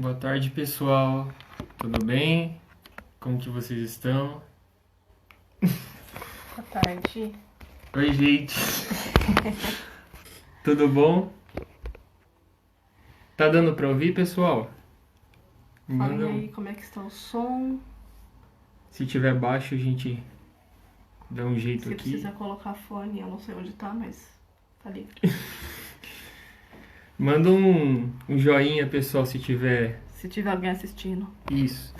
Boa tarde, pessoal. Tudo bem? Como que vocês estão? Boa tarde. Oi, gente. Tudo bom? Tá dando pra ouvir, pessoal? Falem aí como é que está o som. Se tiver baixo, a gente dá um jeito Se aqui. precisa colocar fone, eu não sei onde tá, mas tá livre. Manda um joinha, pessoal, se tiver Se tiver alguém assistindo. isso.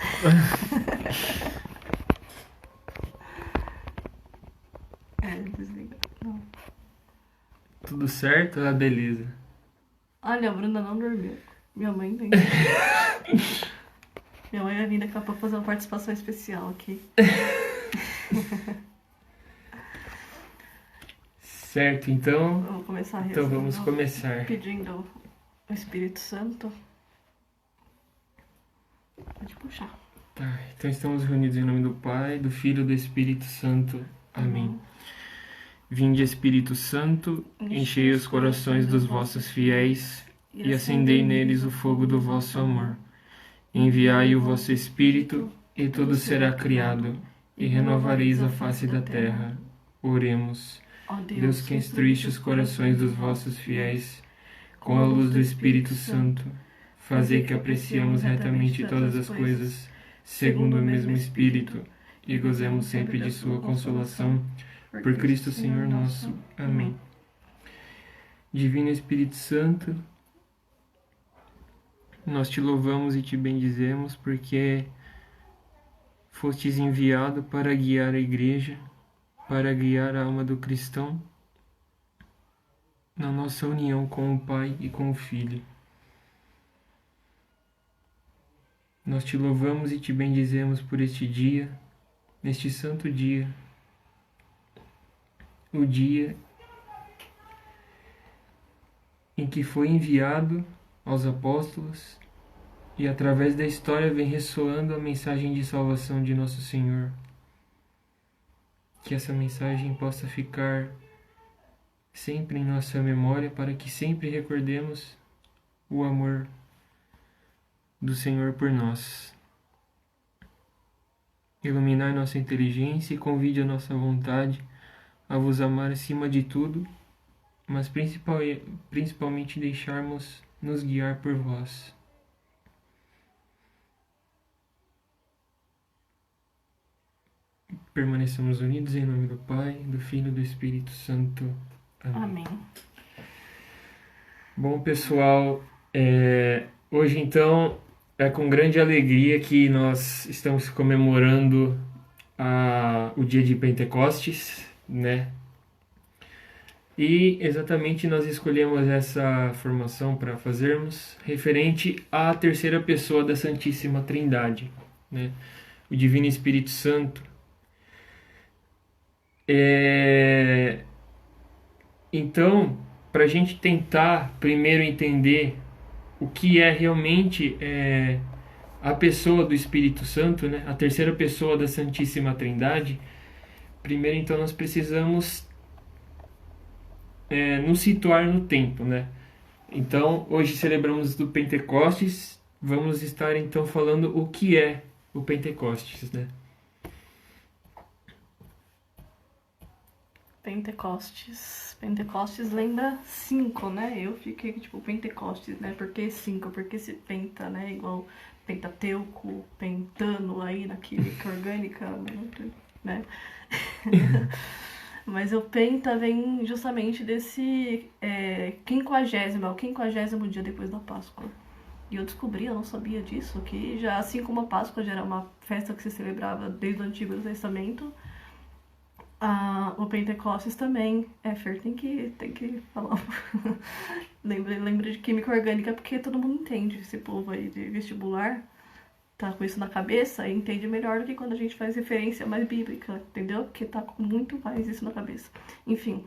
Desliga. Não. Tudo certo? Ah, beleza. Olha, a Bruna não dormiu. Minha mãe tem. Minha mãe vai vir daqui a pouco fazer uma participação especial aqui. Certo, então. Vamos começar a Então rezar. vamos começar. Pedindo o Espírito Santo. Pode puxar. Tá, então estamos reunidos em nome do Pai, do Filho e do Espírito Santo. Amém. Vinde, Espírito Santo, enchei os corações dos vossos fiéis e acendei neles o fogo do vosso amor. Enviai o vosso Espírito, e tudo será criado, e renovareis a face da terra. Oremos. Ó Deus que instruíste os corações dos vossos fiéis com a luz do Espírito Santo, fazei que apreciemos retamente todas as coisas, segundo o mesmo Espírito, e gozemos sempre de sua consolação. Por Cristo Senhor nosso. Amém. Divino Espírito Santo, nós te louvamos e te bendizemos porque fostes enviado para guiar a Igreja, para guiar a alma do cristão na nossa união com o Pai e com o Filho. Nós te louvamos e te bendizemos por este dia, neste santo dia, o dia em que foi enviado aos apóstolos e através da história vem ressoando a mensagem de salvação de nosso Senhor. Que essa mensagem possa ficar sempre em nossa memória para que sempre recordemos o amor do Senhor por nós. Iluminai nossa inteligência e convide a nossa vontade a vos amar acima de tudo, mas principalmente deixarmos nos guiar por vós. Permaneçamos unidos em nome do Pai, do Filho e do Espírito Santo. Amém. Amém. Bom, pessoal, hoje então é com grande alegria que nós estamos comemorando o dia de Pentecostes, né? E exatamente nós escolhemos essa formação para fazermos referente à terceira pessoa da Santíssima Trindade, né? O Divino Espírito Santo. Então, para a gente tentar primeiro entender o que é realmente a pessoa do Espírito Santo, né? A terceira pessoa da Santíssima Trindade, primeiro então nós precisamos nos situar no tempo, né? Então, hoje celebramos do Pentecostes, vamos estar então falando o que é o Pentecostes, né? Pentecostes. Pentecostes lembra 5, né? Eu fiquei tipo Pentecostes, né? Por que 5? Porque se penta, né? Igual Pentateuco, pentano aí na química orgânica, né? Mas o penta vem justamente desse o 50º dia depois da Páscoa. E eu descobri, eu não sabia disso, que já assim como a Páscoa já era uma festa que se celebrava desde o Antigo Testamento, o Pentecostes também. Fer, tem que falar. Lembra de química orgânica, porque todo mundo entende. Esse povo aí de vestibular tá com isso na cabeça e entende melhor do que quando a gente faz referência mais bíblica, entendeu? Porque tá com muito mais isso na cabeça. Enfim.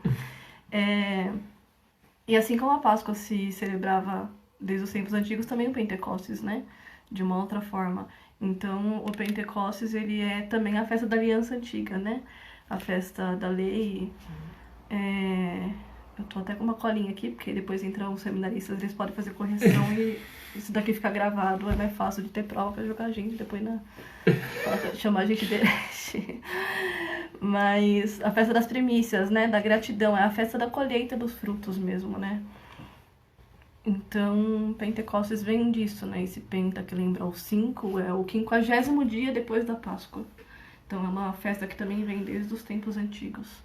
E assim como a Páscoa se celebrava desde os tempos antigos, também o Pentecostes, né? De uma outra forma. Então, o Pentecostes, ele é também a festa da aliança antiga, né? A festa da lei, Eu tô até com uma colinha aqui, porque depois entram os seminaristas, eles podem fazer correção e isso daqui fica gravado, é mais fácil de ter prova pra jogar a gente depois chamar a gente de herege. Mas a festa das primícias, né, da gratidão, é a festa da colheita dos frutos mesmo, né? Então, Pentecostes vem disso, né? Esse penta que lembra o 5 é o 50º dia depois da Páscoa. Então é uma festa que também vem desde os tempos antigos.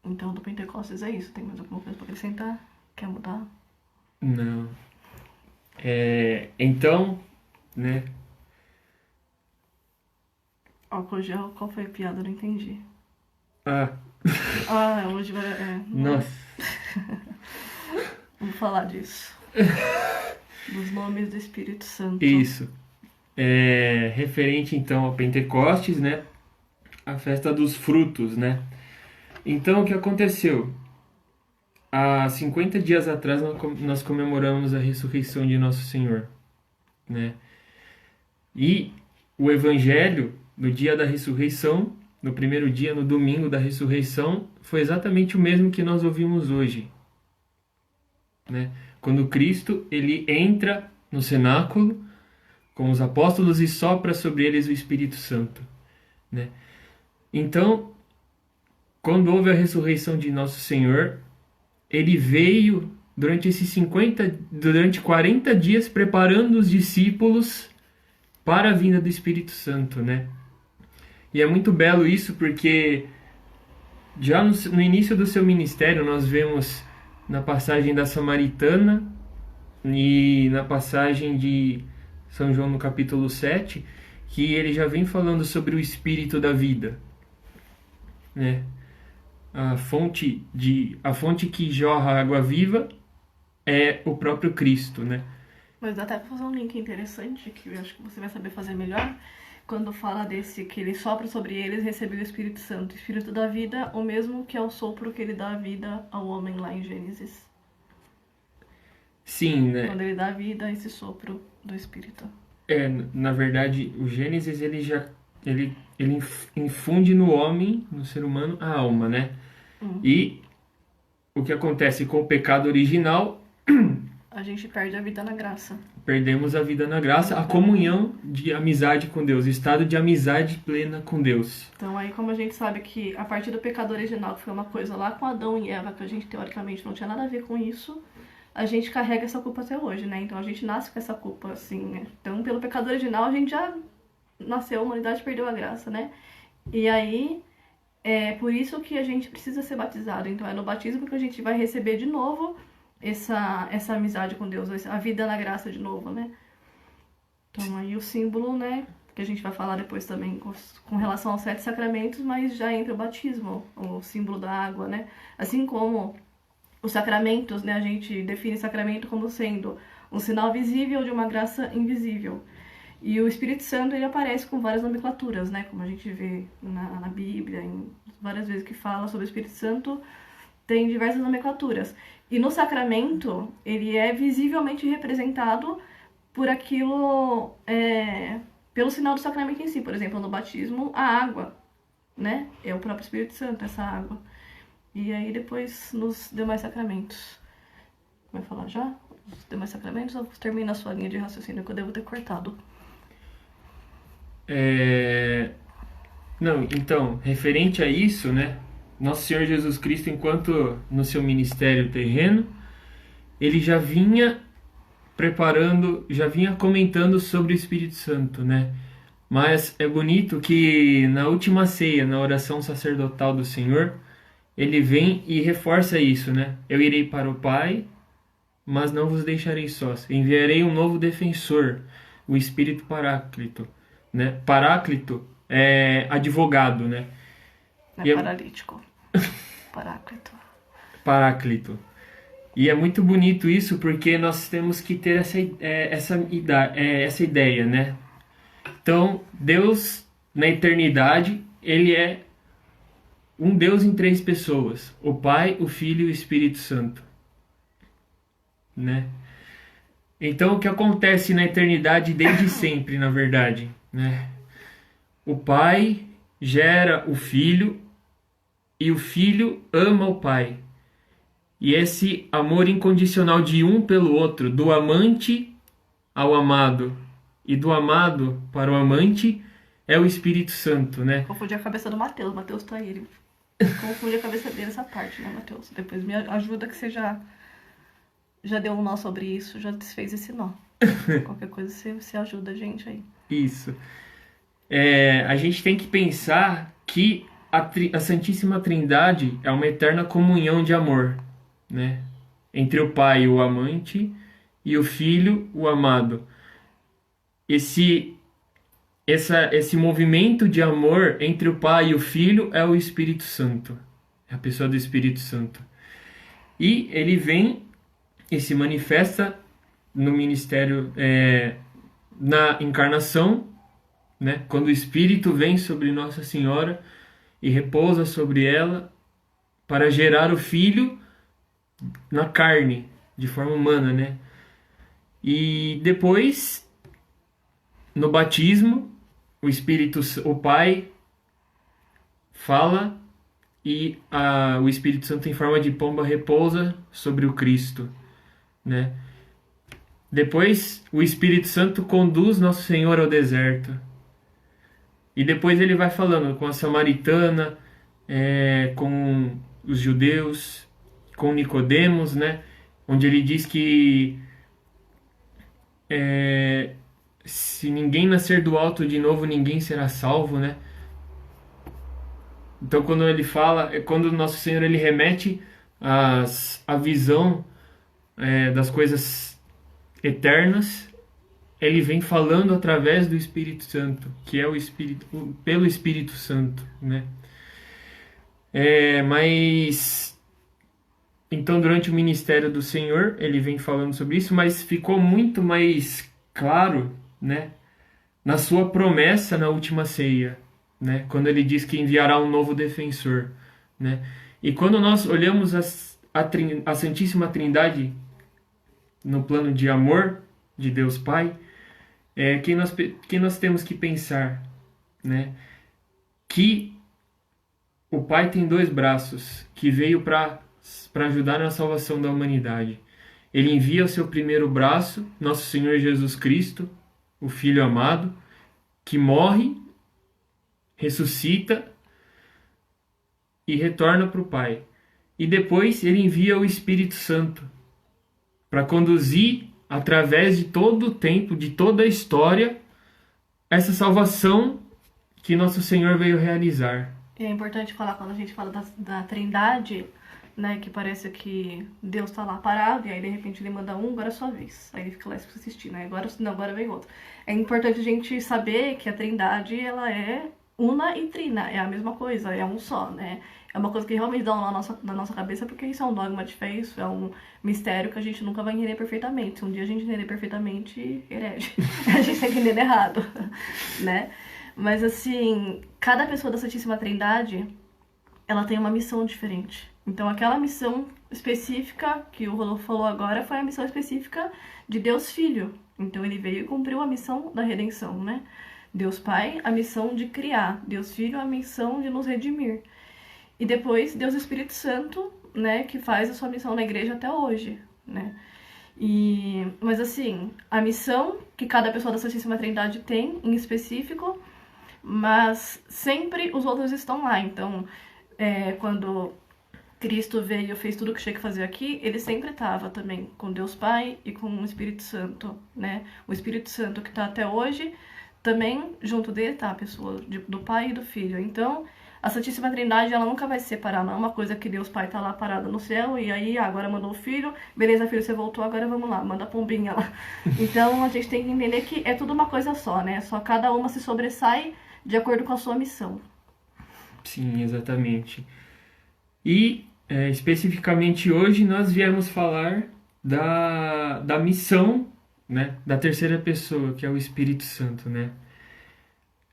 Então, do Pentecostes é isso. Tem mais alguma coisa pra acrescentar? Quer mudar? Não. Então, né? Hoje, qual foi a piada? Eu não entendi. Ah, Hoje vai... nossa. Vamos falar disso. Dos nomes do Espírito Santo. Isso. Referente, então, ao Pentecostes, né? A festa dos frutos, né? Então, o que aconteceu? Há 50 dias atrás, nós comemoramos a ressurreição de Nosso Senhor, né? E o Evangelho, no dia da ressurreição, no primeiro dia, no domingo da ressurreição, foi exatamente o mesmo que nós ouvimos hoje, né? Quando Cristo, ele entra no cenáculo com os apóstolos e sopra sobre eles o Espírito Santo, né? Então, quando houve a ressurreição de Nosso Senhor, ele veio durante 40 dias preparando os discípulos para a vinda do Espírito Santo, né? E é muito belo isso porque já no início do seu ministério nós vemos na passagem da Samaritana e na passagem de São João no capítulo 7, que ele já vem falando sobre o Espírito da vida, né? A fonte que jorra água viva é o próprio Cristo, né? Mas dá até pra fazer um link interessante, que eu acho que você vai saber fazer melhor, quando fala desse que ele sopra sobre eles e recebeu o Espírito Santo. O Espírito da vida, o mesmo que é o sopro que ele dá a vida ao homem lá em Gênesis. Sim, né? Quando ele dá vida, esse sopro do Espírito. Na verdade, o Gênesis, ele infunde no homem, no ser humano, a alma, né? E o que acontece com o pecado original, a gente perde a vida na graça. Perdemos a vida na graça, a comunhão de amizade com Deus, o estado de amizade plena com Deus. Então aí, como a gente sabe que a partir do pecado original, que foi uma coisa lá com Adão e Eva, que a gente teoricamente não tinha nada a ver com isso, a gente carrega essa culpa até hoje, né? Então a gente nasce com essa culpa, assim, né? Então pelo pecado original a gente já nasceu, a humanidade perdeu a graça, né? E aí, é por isso que a gente precisa ser batizado. Então é no batismo que a gente vai receber de novo essa amizade com Deus, a vida na graça de novo, né? Então aí o símbolo, né, que a gente vai falar depois também com relação aos 7 sacramentos, mas já entra o batismo, o símbolo da água, né? Assim como os sacramentos, né, a gente define sacramento como sendo um sinal visível de uma graça invisível. E o Espírito Santo, ele aparece com várias nomenclaturas, né? Como a gente vê na Bíblia, em várias vezes que fala sobre o Espírito Santo, tem diversas nomenclaturas. E no sacramento, ele é visivelmente representado por aquilo, pelo sinal do sacramento em si. Por exemplo, no batismo, a água, né? É o próprio Espírito Santo, essa água. E aí depois, nos demais sacramentos. Vai falar já? Os demais sacramentos, ou termina a sua linha de raciocínio que eu devo ter cortado? Não, então, referente a isso, né? Nosso Senhor Jesus Cristo, enquanto no seu ministério terreno, ele já vinha preparando, já vinha comentando sobre o Espírito Santo, né? Mas é bonito que na última ceia, na oração sacerdotal do Senhor, ele vem e reforça isso, né? Eu irei para o Pai, mas não vos deixarei sós. Enviarei um novo defensor, o Espírito Paráclito, né? Paráclito é advogado, né? É paralítico. Paráclito. E é muito bonito isso porque nós temos que ter essa ideia, né? Então, Deus, na eternidade, ele é um Deus em 3 pessoas. O Pai, o Filho e o Espírito Santo. Né? Então, o que acontece na eternidade desde sempre, na verdade, né? O Pai gera o Filho e o Filho ama o Pai. E esse amor incondicional de um pelo outro, do amante ao amado e do amado para o amante, é o Espírito Santo, né? Confundi a cabeça do Mateus. Mateus tá aí. Ele confunde a cabeça dele essa parte, né, Mateus? Depois me ajuda que você já deu um nó sobre isso, já desfez esse nó. Qualquer coisa você ajuda a gente aí. Isso. A gente tem que pensar que a Santíssima Trindade é uma eterna comunhão de amor, né? Entre o Pai, o amante, e o Filho, o amado. Esse movimento de amor entre o Pai e o Filho é o Espírito Santo. É a pessoa do Espírito Santo. E ele vem e se manifesta no ministério, na encarnação, né? Quando o Espírito vem sobre Nossa Senhora e repousa sobre ela para gerar o Filho na carne, de forma humana, né? E depois, no batismo, o Pai fala e o Espírito Santo em forma de pomba repousa sobre o Cristo, né? Depois o Espírito Santo conduz Nosso Senhor ao deserto. E depois ele vai falando com a samaritana, com os judeus, com Nicodemos, né? Onde ele diz que se ninguém nascer do alto de novo, ninguém será salvo, né? Então, quando ele fala, quando Nosso Senhor ele remete a visão das coisas eternas, ele vem falando através do Espírito Santo, que é pelo Espírito Santo, né? Mas então, durante o ministério do Senhor, ele vem falando sobre isso, mas ficou muito mais claro, né, na sua promessa na última ceia, né, quando ele diz que enviará um novo defensor, né? E quando nós olhamos a Santíssima Trindade no plano de amor de Deus Pai, quem nós temos que pensar, né? Que o Pai tem dois braços, que veio para ajudar na salvação da humanidade. Ele envia o seu primeiro braço, Nosso Senhor Jesus Cristo, o Filho amado, que morre, ressuscita e retorna para o Pai. E depois ele envia o Espírito Santo para conduzir, através de todo o tempo, de toda a história, essa salvação que Nosso Senhor veio realizar. E é importante falar, quando a gente fala da Trindade, né, que parece que Deus tá lá parado, e aí de repente ele manda um, agora é a sua vez. Aí ele fica lá assistir, né? Agora vem outro. É importante a gente saber que a Trindade, ela é una e trina, é a mesma coisa, é um só, né? É uma coisa que realmente dá um nó na nossa cabeça, porque isso é um dogma de fé, isso é um mistério que a gente nunca vai entender perfeitamente. Se um dia a gente entender perfeitamente, herege. A gente tá entendendo errado, né? Mas assim, cada pessoa da Santíssima Trindade, ela tem uma missão diferente. Então aquela missão específica que o Rodolfo falou agora foi a missão específica de Deus Filho. Então ele veio e cumpriu a missão da redenção, né? Deus Pai, a missão de criar. Deus Filho, a missão de nos redimir. E depois Deus Espírito Santo, né, que faz a sua missão na igreja até hoje, né? Mas assim, a missão que cada pessoa da Santíssima Trindade tem em específico, mas sempre os outros estão lá. Então, quando Cristo veio e fez tudo o que tinha que fazer aqui, ele sempre estava também com Deus Pai e com o Espírito Santo, né? O Espírito Santo que está até hoje, também junto dele está a pessoa do Pai e do Filho. Então, a Santíssima Trindade, ela nunca vai se separar, não é uma coisa que Deus Pai tá lá parado no céu e aí agora mandou o Filho, beleza, Filho, você voltou, agora vamos lá, manda a pombinha lá. Então, a gente tem que entender que é tudo uma coisa só, né? Só cada uma se sobressai de acordo com a sua missão. Sim, exatamente. E, especificamente hoje, nós viemos falar da missão, né, da terceira pessoa, que é o Espírito Santo, né?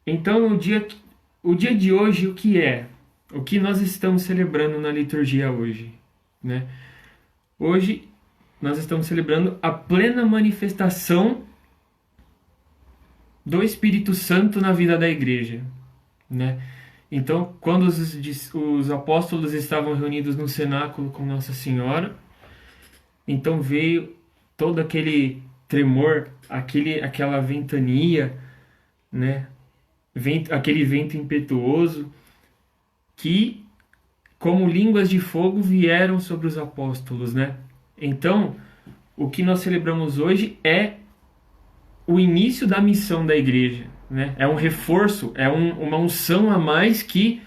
Então, o dia de hoje, o que é? O que nós estamos celebrando na liturgia hoje, né? Hoje, nós estamos celebrando a plena manifestação do Espírito Santo na vida da igreja, né? Então, quando os apóstolos estavam reunidos no cenáculo com Nossa Senhora, então veio todo aquele tremor, aquela ventania, né? Aquele vento impetuoso que, como línguas de fogo, vieram sobre os apóstolos, né? Então, o que nós celebramos hoje é o início da missão da igreja, né? É um reforço, uma unção a mais que,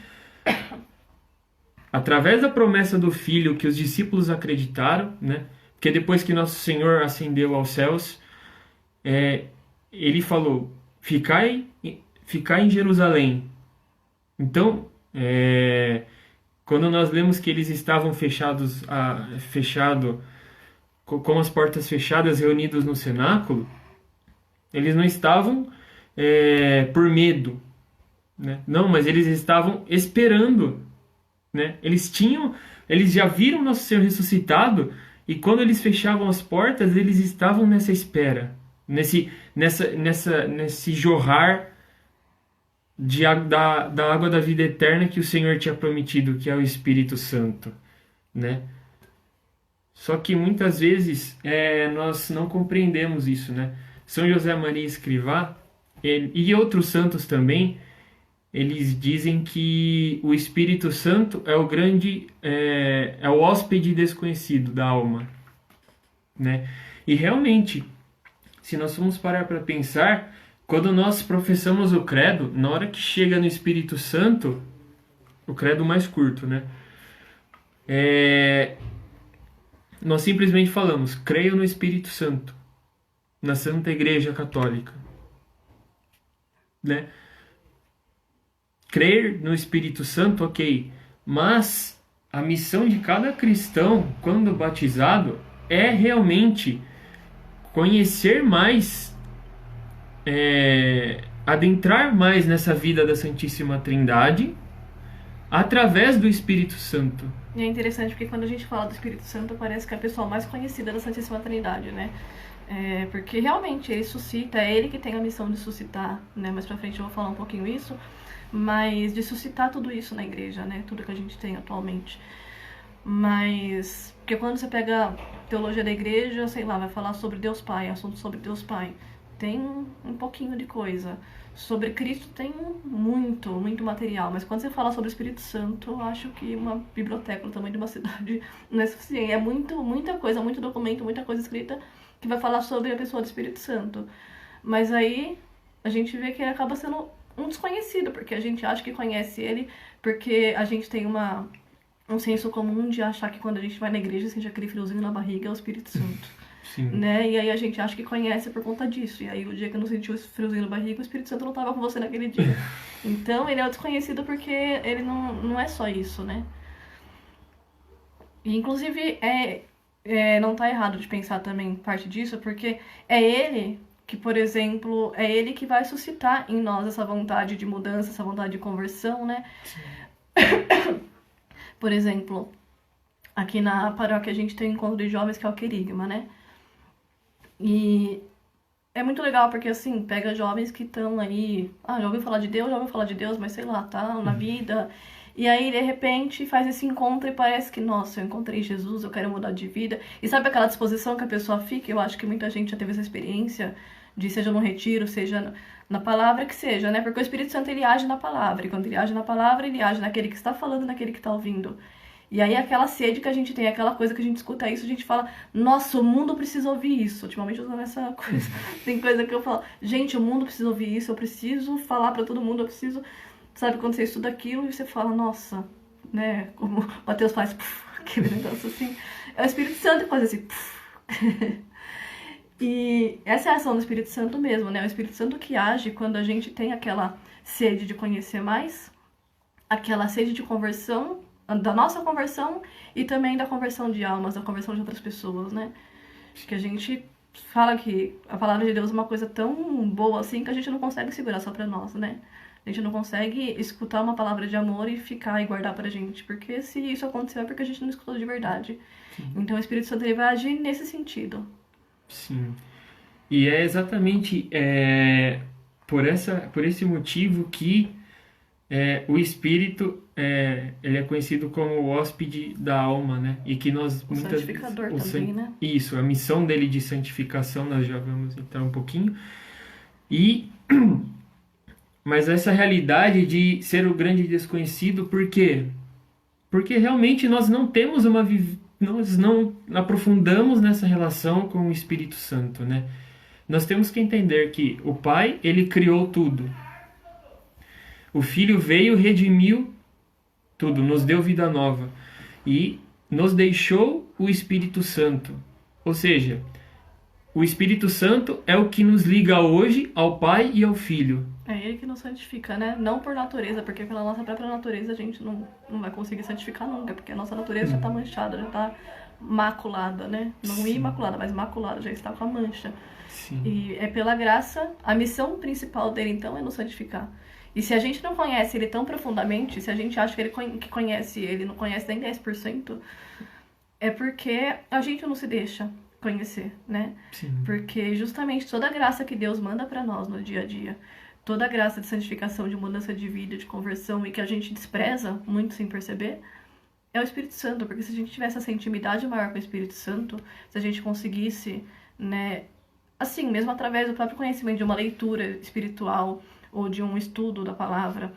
através da promessa do Filho que os discípulos acreditaram, né? Porque depois que Nosso Senhor ascendeu aos céus, ele falou, ficai em Jerusalém. Então, quando nós lemos que eles estavam com as portas fechadas, reunidos no cenáculo, eles não estavam por medo, né? Não, mas eles estavam esperando, né? Eles já viram Nosso Senhor ressuscitado, e quando eles fechavam as portas, eles estavam nessa espera, nesse jorrar da água da vida eterna que o Senhor tinha prometido, que é o Espírito Santo, né? Só que muitas vezes nós não compreendemos isso, né? São José Maria Escrivá e outros santos também, eles dizem que o Espírito Santo é o hóspede desconhecido da alma, né? E realmente, se nós formos parar para pensar, quando nós professamos o credo, na hora que chega no Espírito Santo, o credo mais curto, né? Nós simplesmente falamos, creio no Espírito Santo, na Santa Igreja Católica, né? Crer no Espírito Santo, ok, mas a missão de cada cristão, quando batizado, é realmente conhecer mais, adentrar mais nessa vida da Santíssima Trindade através do Espírito Santo. E é interessante porque quando a gente fala do Espírito Santo, parece que é a pessoa mais conhecida da Santíssima Trindade, né? Porque realmente ele suscita, é ele que tem a missão de suscitar, né? Mais pra frente eu vou falar um pouquinho isso, mas de suscitar tudo isso na igreja, né? Tudo que a gente tem atualmente. Mas, porque quando você pega teologia da igreja, sei lá, vai falar sobre Deus Pai, assunto sobre Deus Pai, tem um pouquinho de coisa. Sobre Cristo tem muito, muito material, mas quando você fala sobre o Espírito Santo, eu acho que uma biblioteca do tamanho de uma cidade não é suficiente. É muita coisa, muito documento, muita coisa escrita que vai falar sobre a pessoa do Espírito Santo. Mas aí a gente vê que ele acaba sendo um desconhecido, porque a gente acha que conhece ele, porque a gente tem um senso comum de achar que quando a gente vai na igreja sente aquele friozinho na barriga, é o Espírito Santo. Sim. Né? E aí a gente acha que conhece por conta disso. E aí o dia que eu não sentiu esse friozinho na barriga, o Espírito Santo não estava com você naquele dia. Então ele é o desconhecido porque ele não é só isso, né? E inclusive não tá errado de pensar também parte disso, porque é ele que, por exemplo, é ele que vai suscitar em nós essa vontade de mudança, essa vontade de conversão, né? Por exemplo, aqui na paróquia a gente tem um encontro de jovens que é o Querigma, né? E é muito legal porque, assim, pega jovens que estão aí... já ouviu falar de Deus, mas sei lá, tá na vida. E aí, de repente, faz esse encontro e parece que, nossa, eu encontrei Jesus, eu quero mudar de vida. E sabe aquela disposição que a pessoa fica? Eu acho que muita gente já teve essa experiência de, seja no retiro, seja na palavra que seja, né? Porque o Espírito Santo, ele age na palavra. E quando ele age na palavra, ele age naquele que está falando, naquele que está ouvindo. E aí aquela sede que a gente tem, aquela coisa que a gente escuta isso, a gente fala, nossa, o mundo precisa ouvir isso. Ultimamente eu tô nessa coisa. Tem coisa que eu falo, gente, o mundo precisa ouvir isso, eu preciso falar pra todo mundo, eu preciso... Sabe, quando você estuda aquilo e você fala, nossa, né, como o Mateus faz, aquele negócio assim. É o Espírito Santo que faz assim, E essa é a ação do Espírito Santo mesmo, né? O Espírito Santo que age quando a gente tem aquela sede de conhecer mais, aquela sede de conversão, da nossa conversão e também da conversão de almas, da conversão de outras pessoas, né? Que a gente fala que a palavra de Deus é uma coisa tão boa assim que a gente não consegue segurar só pra nós, né? A gente não consegue escutar uma palavra de amor e ficar e guardar pra gente, porque se isso aconteceu é porque a gente não escutou de verdade. Sim. Então o Espírito Santo ele vai agir nesse sentido. Sim. E é exatamente por esse motivo que o espírito, ele é conhecido como o hóspede da alma, né? E que nós O santificador também, né? Isso, a missão dele de santificação, nós já vamos entrar um pouquinho. E mas essa realidade de ser o grande desconhecido, por quê? Porque realmente nós não temos nós não aprofundamos nessa relação com o Espírito Santo, né? Nós temos que entender que o Pai, ele criou tudo. O Filho veio, redimiu tudo, nos deu vida nova e nos deixou o Espírito Santo. Ou seja, o Espírito Santo é o que nos liga hoje ao Pai e ao Filho. É ele que nos santifica, né? Não por natureza, porque pela nossa própria natureza a gente não vai conseguir santificar nunca, porque a nossa natureza já está manchada, já está maculada, né? Não imaculada, mas maculada, já está com a mancha. Sim. E é pela graça, a missão principal dele então é nos santificar. E se a gente não conhece ele tão profundamente, se a gente acha que ele que conhece ele, não conhece nem 10%, é porque a gente não se deixa conhecer, né? Sim. Porque justamente toda a graça que Deus manda para nós no dia a dia, toda a graça de santificação, de mudança de vida, de conversão e que a gente despreza muito sem perceber, é o Espírito Santo. Porque se a gente tivesse essa intimidade maior com o Espírito Santo, se a gente conseguisse, né, assim, mesmo através do próprio conhecimento de uma leitura espiritual ou de um estudo da palavra,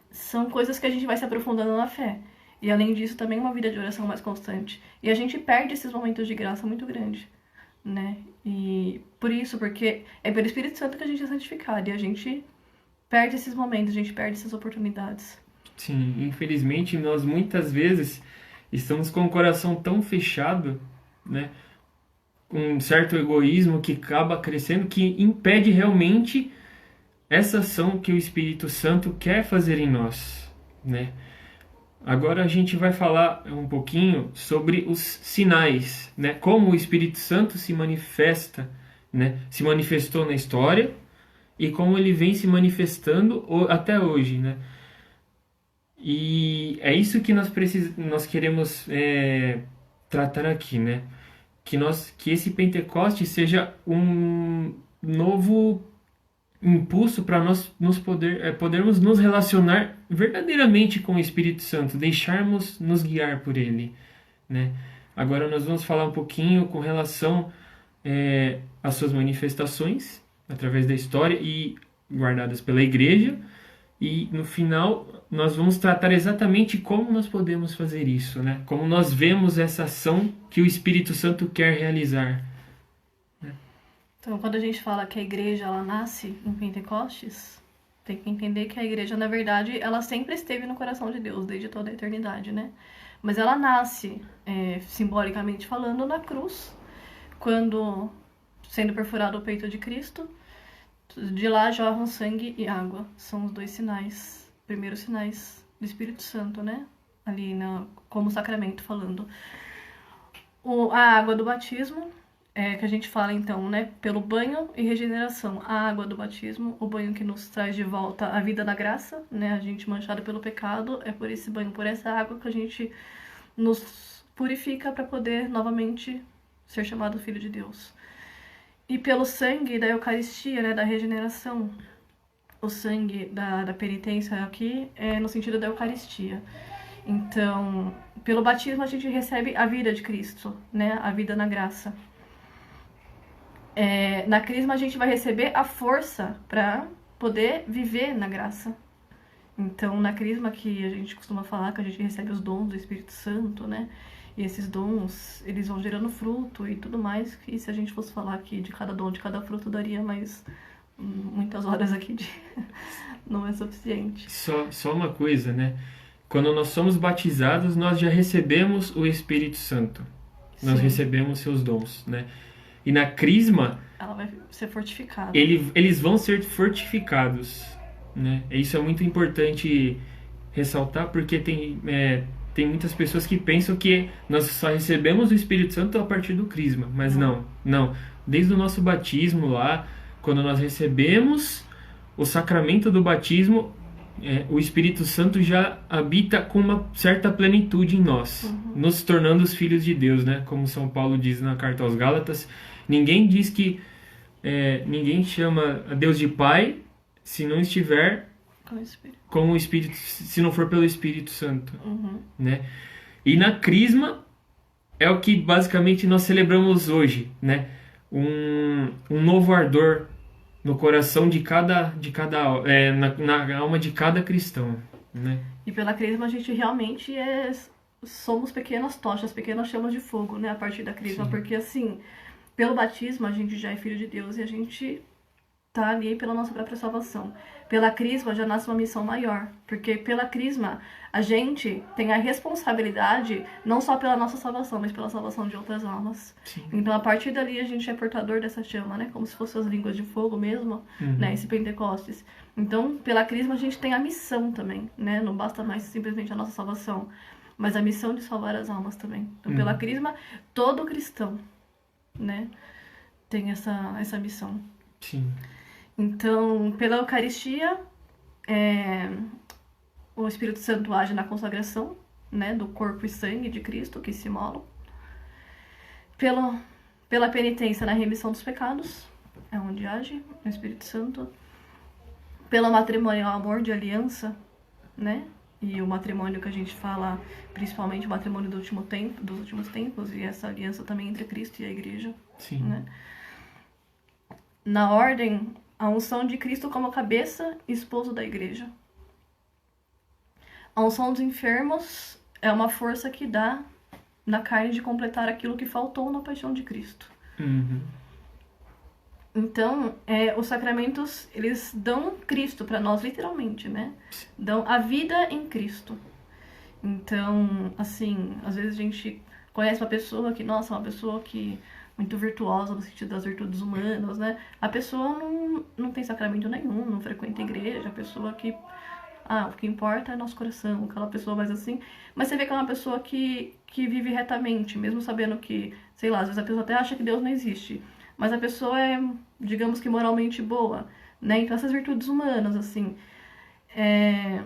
são coisas que a gente vai se aprofundando na fé. E além disso, também uma vida de oração mais constante. E a gente perde esses momentos de graça muito grande, né? E por isso, porque é pelo Espírito Santo que a gente é santificado. E a gente perde esses momentos, a gente perde essas oportunidades. Sim, infelizmente nós muitas vezes estamos com o coração tão fechado, né? Com um certo egoísmo que acaba crescendo, que impede realmente essa ação que o Espírito Santo quer fazer em nós, né? Agora a gente vai falar um pouquinho sobre os sinais, né? Como o Espírito Santo se manifesta, né? Se manifestou na história e como ele vem se manifestando até hoje, né? E é isso que nós queremos tratar aqui, né? Que esse Pentecoste seja um novo impulso para nós podermos nos relacionar verdadeiramente com o Espírito Santo, deixarmos nos guiar por ele, né? Agora nós vamos falar um pouquinho com relação às suas manifestações através da história e guardadas pela igreja, e no final nós vamos tratar exatamente como nós podemos fazer isso, né? Como nós vemos essa ação que o Espírito Santo quer realizar. Então, quando a gente fala que a igreja ela nasce em Pentecostes, tem que entender que a igreja, na verdade, ela sempre esteve no coração de Deus, desde toda a eternidade, né? Mas ela nasce, simbolicamente falando, na cruz, quando, sendo perfurado o peito de Cristo, de lá jorram sangue e água. São os dois sinais, primeiros sinais do Espírito Santo, né? Ali como sacramento falando. A água do batismo, que a gente fala então, né, pelo banho e regeneração. A água do batismo, o banho que nos traz de volta a vida da graça, né, a gente manchado pelo pecado, é por esse banho, por essa água que a gente nos purifica para poder novamente ser chamado filho de Deus. E pelo sangue da Eucaristia, né, da regeneração, o sangue da penitência aqui é no sentido da Eucaristia. Então, pelo batismo a gente recebe a vida de Cristo, né, a vida na graça. Na crisma a gente vai receber a força para poder viver na graça. Então, na crisma que a gente costuma falar que a gente recebe os dons do Espírito Santo, né? E esses dons, eles vão gerando fruto e tudo mais, que se a gente fosse falar aqui de cada dom, de cada fruto, daria mais muitas horas aqui não é suficiente. Só uma coisa, né? Quando nós somos batizados, nós já recebemos o Espírito Santo. Nós Sim. recebemos seus dons, né? E na crisma, ela vai ser fortificada. Eles vão ser fortificados, né? Isso é muito importante ressaltar, porque tem muitas pessoas que pensam que nós só recebemos o Espírito Santo a partir do crisma, mas não. Desde o nosso batismo lá, quando nós recebemos o sacramento do batismo, o Espírito Santo já habita com uma certa plenitude em nós, nos tornando os filhos de Deus, né? Como São Paulo diz na carta aos Gálatas, ninguém chama a Deus de Pai se não estiver Com o Espírito. com o Espírito, se não for pelo Espírito Santo, Uhum. né? E na Crisma é o que basicamente nós celebramos hoje, né? Um novo ardor no coração de cada na alma de cada cristão, né? E pela Crisma a gente realmente somos pequenas tochas, pequenas chamas de fogo, né? A partir da Crisma. Sim. Porque assim, pelo batismo a gente já é filho de Deus e a gente tá ali pela nossa própria salvação. Pela Crisma já nasce uma missão maior. Porque pela Crisma a gente tem a responsabilidade não só pela nossa salvação, mas pela salvação de outras almas. Sim. Então a partir dali a gente é portador dessa chama, né? Como se fossem as línguas de fogo mesmo, né? Esse Pentecostes. Então pela Crisma a gente tem a missão também, né? Não basta mais simplesmente a nossa salvação, mas a missão de salvar as almas também. Então pela Crisma todo cristão, né? Tem essa missão. Sim. Então, pela Eucaristia, o Espírito Santo age na consagração, né, do corpo e sangue de Cristo que se molam. Pela penitência na remissão dos pecados, é onde age o Espírito Santo. Pelo matrimônio, o amor de aliança, né? E o matrimônio que a gente fala, principalmente o matrimônio dos últimos tempos, e essa aliança também entre Cristo e a Igreja. Sim. Né? Na ordem, a unção de Cristo como cabeça e esposo da Igreja. A unção dos enfermos é uma força que dá na carne de completar aquilo que faltou na paixão de Cristo. Uhum. Então, os sacramentos, eles dão Cristo para nós, literalmente, né? Dão a vida em Cristo. Então, assim, às vezes a gente conhece uma pessoa que, nossa, uma pessoa que muito virtuosa no sentido das virtudes humanas, né? A pessoa não tem sacramento nenhum, não frequenta igreja, a pessoa que... o que importa é nosso coração, aquela pessoa mais assim. Mas você vê que é uma pessoa que vive retamente, mesmo sabendo que, sei lá, às vezes a pessoa até acha que Deus não existe. Mas a pessoa é, digamos que moralmente boa, né? Então essas virtudes humanas, assim, é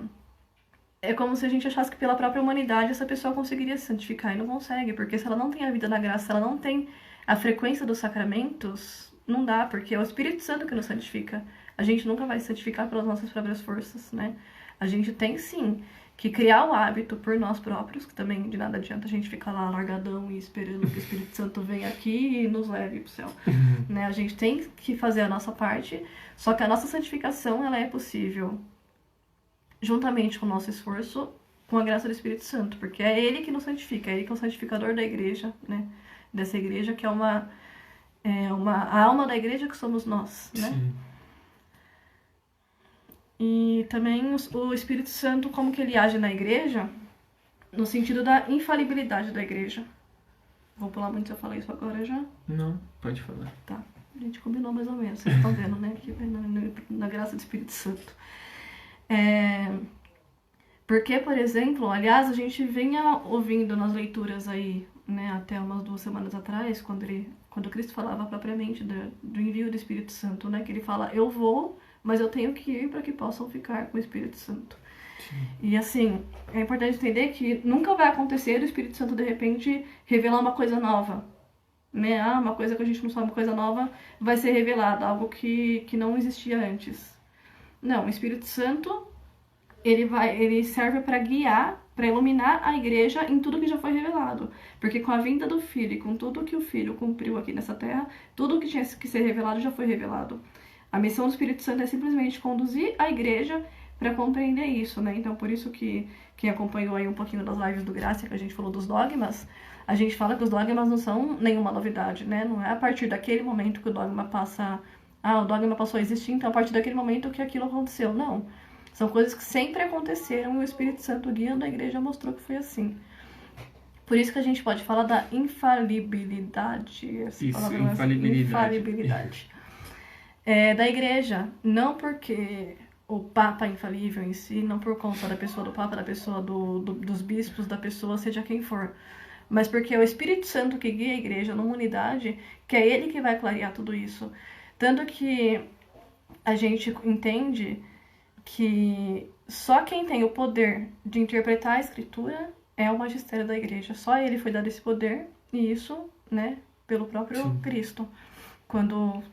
como se a gente achasse que pela própria humanidade essa pessoa conseguiria se santificar e não consegue, porque se ela não tem a vida na graça, se ela não tem a frequência dos sacramentos, não dá, porque é o Espírito Santo que nos santifica. A gente nunca vai se santificar pelas nossas próprias forças, né? A gente tem sim que criar o hábito por nós próprios, que também de nada adianta a gente ficar lá largadão e esperando que o Espírito Santo venha aqui e nos leve pro céu. Né? A gente tem que fazer a nossa parte, só que a nossa santificação ela é possível juntamente com o nosso esforço, com a graça do Espírito Santo, porque é Ele que nos santifica, é Ele que é o santificador da igreja, né? Dessa igreja que é a alma da igreja que somos nós, né? Sim. E também o Espírito Santo, como que ele age na igreja, no sentido da infalibilidade da igreja. Vou pular muito se eu falar isso agora já? Não, pode falar. Tá, a gente combinou mais ou menos, vocês estão vendo, né? Aqui na graça do Espírito Santo. Porque, por exemplo, aliás, a gente vinha ouvindo nas leituras aí, né, até umas 2 semanas atrás, quando Cristo falava propriamente do envio do Espírito Santo, né? Que ele fala, eu vou, mas eu tenho que ir para que possam ficar com o Espírito Santo. Sim. E assim, é importante entender que nunca vai acontecer o Espírito Santo de repente revelar uma coisa nova, né? Uma coisa que a gente não sabe, uma coisa nova vai ser revelada, algo que não existia antes. Não, o Espírito Santo ele serve para guiar, para iluminar a igreja em tudo que já foi revelado. Porque com a vinda do Filho e com tudo que o Filho cumpriu aqui nessa terra, tudo que tinha que ser revelado já foi revelado. A missão do Espírito Santo é simplesmente conduzir a igreja para compreender isso, né? Então, por isso que quem acompanhou aí um pouquinho das lives do Graça, que a gente falou dos dogmas, a gente fala que os dogmas não são nenhuma novidade, né? Não é a partir daquele momento que o dogma passa... o dogma passou a existir, então a partir daquele momento que aquilo aconteceu. Não. São coisas que sempre aconteceram e o Espírito Santo guiando a igreja mostrou que foi assim. Por isso que a gente pode falar da infalibilidade. Isso, infalibilidade. Da igreja. Não porque o Papa é infalível em si, não por conta da pessoa do Papa, da pessoa dos bispos, da pessoa seja quem for. Mas porque é o Espírito Santo que guia a igreja numa unidade, que é ele que vai clarear tudo isso. Tanto que a gente entende que só quem tem o poder de interpretar a Escritura é o magistério da igreja. Só ele foi dado esse poder, e isso, né, pelo próprio Sim. Cristo, quando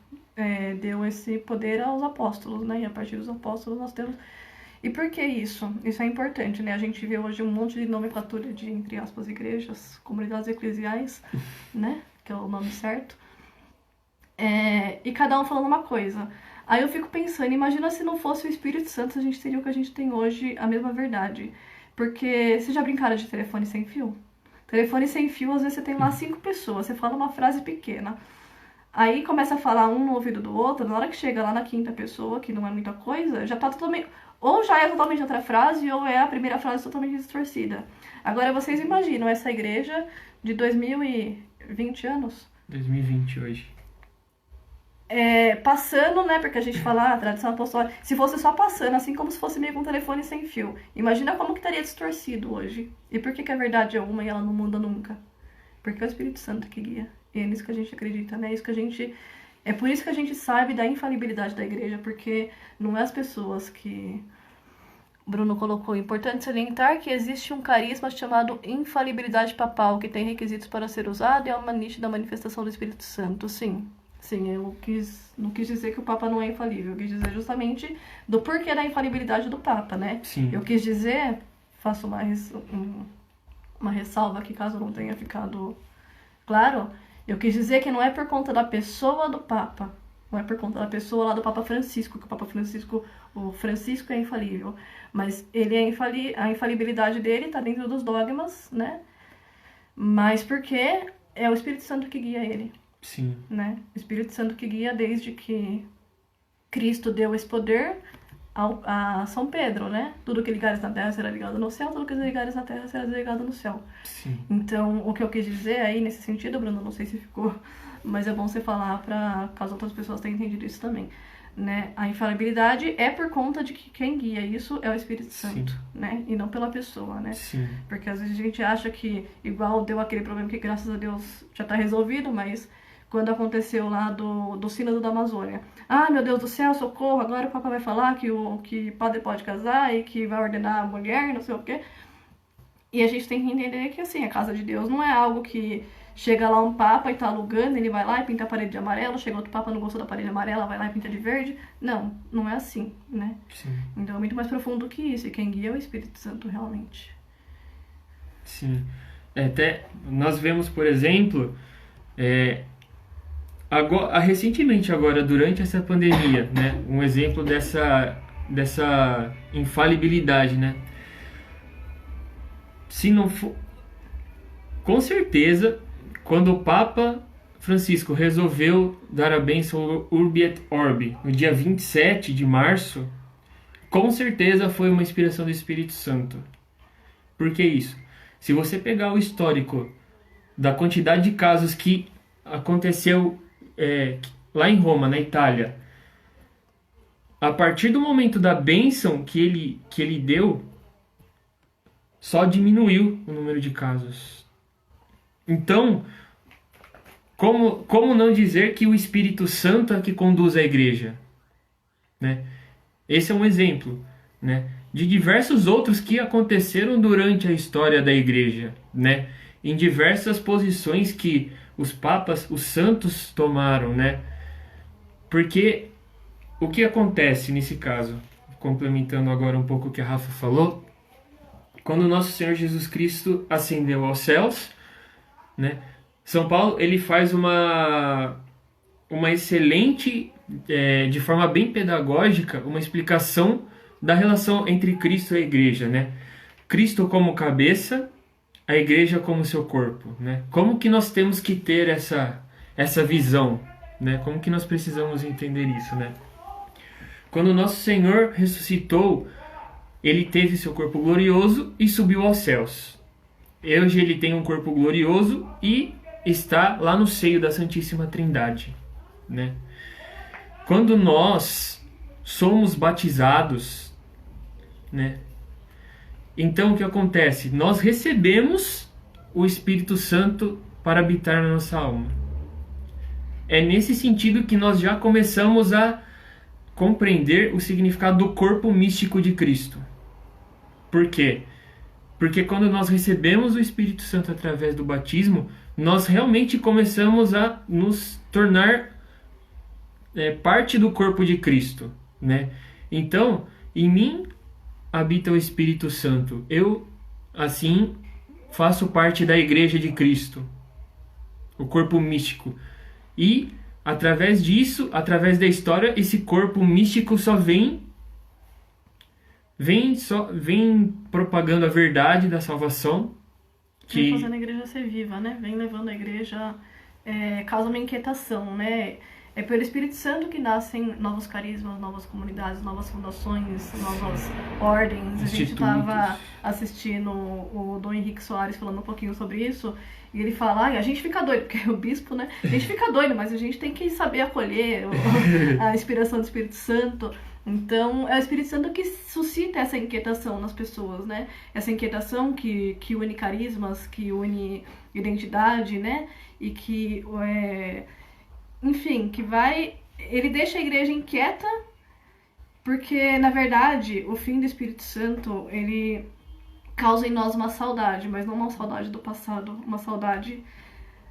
deu esse poder aos apóstolos, né, e a partir dos apóstolos nós temos... E por que isso? Isso é importante, né? A gente vê hoje um monte de nomenclatura de, entre aspas, igrejas, comunidades eclesiais, né? Que é o nome certo. E cada um falando uma coisa. Aí eu fico pensando, imagina se não fosse o Espírito Santo, a gente teria o que a gente tem hoje, a mesma verdade. Porque vocês já brincaram de telefone sem fio? Telefone sem fio, às vezes você tem lá 5 pessoas, você fala uma frase pequena. Aí começa a falar um no ouvido do outro, na hora que chega lá na 5ª pessoa, que não é muita coisa, já tá totalmente... Ou já é totalmente outra frase, ou é a primeira frase totalmente distorcida. Agora vocês imaginam essa igreja de 2020 anos? 2020 hoje. Passando, né, porque a gente fala tradição apostólica, se fosse só passando, assim como se fosse meio com um telefone sem fio. Imagina como que estaria distorcido hoje. E por que a verdade é uma e ela não muda nunca? Porque é o Espírito Santo que guia. E é nisso que a gente acredita, né? É por isso que a gente sabe da infalibilidade da igreja, porque não é as pessoas que... O Bruno colocou, importante salientar que existe um carisma chamado infalibilidade papal, que tem requisitos para ser usado e é uma nítida manifestação do Espírito Santo. Sim, eu não quis dizer que o Papa não é infalível, eu quis dizer justamente do porquê da infalibilidade do Papa, né? Sim. Eu quis dizer, faço uma ressalva aqui, caso não tenha ficado claro, eu quis dizer que não é por conta da pessoa do Papa, não é por conta da pessoa lá do Papa Francisco, que o Francisco é infalível, mas ele a infalibilidade dele está dentro dos dogmas, né? Mas porque é o Espírito Santo que guia ele. Sim. Né? O Espírito Santo que guia desde que Cristo deu esse poder a São Pedro, né? Tudo que ligares na terra será ligado no céu, tudo que ligares na terra será ligado no céu. Sim. Então, o que eu quis dizer aí nesse sentido, Bruno, não sei se ficou, mas é bom você falar para caso outras pessoas tenham entendido isso também, né? A infalibilidade é por conta de que quem guia isso é o Espírito Santo, né? E não pela pessoa, né? Sim. Porque às vezes a gente acha que igual deu aquele problema que graças a Deus já tá resolvido, mas quando aconteceu lá do Sínodo da Amazônia. Ah, meu Deus do céu, socorro, agora o Papa vai falar que padre pode casar e que vai ordenar a mulher, não sei o quê. E a gente tem que entender que, assim, a casa de Deus não é algo que chega lá um Papa e tá alugando, ele vai lá e pinta a parede de amarelo, chega outro Papa, não gostou da parede amarela, vai lá e pinta de verde. Não, não é assim, né? Sim. Então é muito mais profundo que isso, e quem guia é o Espírito Santo, realmente. Sim. Até nós vemos, por exemplo... recentemente agora, durante essa pandemia, né, um exemplo dessa infalibilidade, né, se não for, com certeza, quando o Papa Francisco resolveu dar a bênção Urbi et Orbi, no dia 27 de março, com certeza foi uma inspiração do Espírito Santo. Por que isso? Se você pegar o histórico da quantidade de casos que aconteceu lá em Roma, na Itália, a partir do momento da bênção que ele deu, só diminuiu o número de casos. Então, como não dizer que o Espírito Santo é que conduz a igreja? Né? Esse é um exemplo, né, de diversos outros que aconteceram durante a história da igreja, né, em diversas posições que os papas, os santos tomaram, né? Porque o que acontece nesse caso, complementando agora um pouco o que a Rafa falou, quando o nosso Senhor Jesus Cristo ascendeu aos céus, né? São Paulo, ele faz uma excelente, de forma bem pedagógica, uma explicação da relação entre Cristo e a igreja, né? Cristo como cabeça, a igreja como seu corpo, né? Como que nós temos que ter essa visão, né? Como que nós precisamos entender isso, né? Quando o nosso Senhor ressuscitou, ele teve seu corpo glorioso e subiu aos céus. Hoje ele tem um corpo glorioso e está lá no seio da Santíssima Trindade, né? Quando nós somos batizados, né? Então, o que acontece? Nós recebemos o Espírito Santo para habitar na nossa alma. É nesse sentido que nós já começamos a compreender o significado do corpo místico de Cristo. Por quê? Porque quando nós recebemos o Espírito Santo através do batismo, nós realmente começamos a nos tornar parte do corpo de Cristo, né? Então, em mim habita o Espírito Santo? Eu, assim, faço parte da Igreja de Cristo, o corpo místico. E, através disso, através da história, esse corpo místico só vem propagando a verdade da salvação. Vem fazendo a igreja ser viva, né? Vem levando a igreja, causa uma inquietação, né? É pelo Espírito Santo que nascem novos carismas, novas comunidades, novas fundações, novas ordens. A gente estava assistindo o Dom Henrique Soares falando um pouquinho sobre isso, e ele fala, a gente fica doido, porque é o bispo, né? A gente fica doido, mas a gente tem que saber acolher a inspiração do Espírito Santo. Então, é o Espírito Santo que suscita essa inquietação nas pessoas, né? Essa inquietação que une carismas, que une identidade, né? E que, enfim, ele deixa a igreja inquieta, porque, na verdade, o fim do Espírito Santo, ele causa em nós uma saudade, mas não uma saudade do passado, uma saudade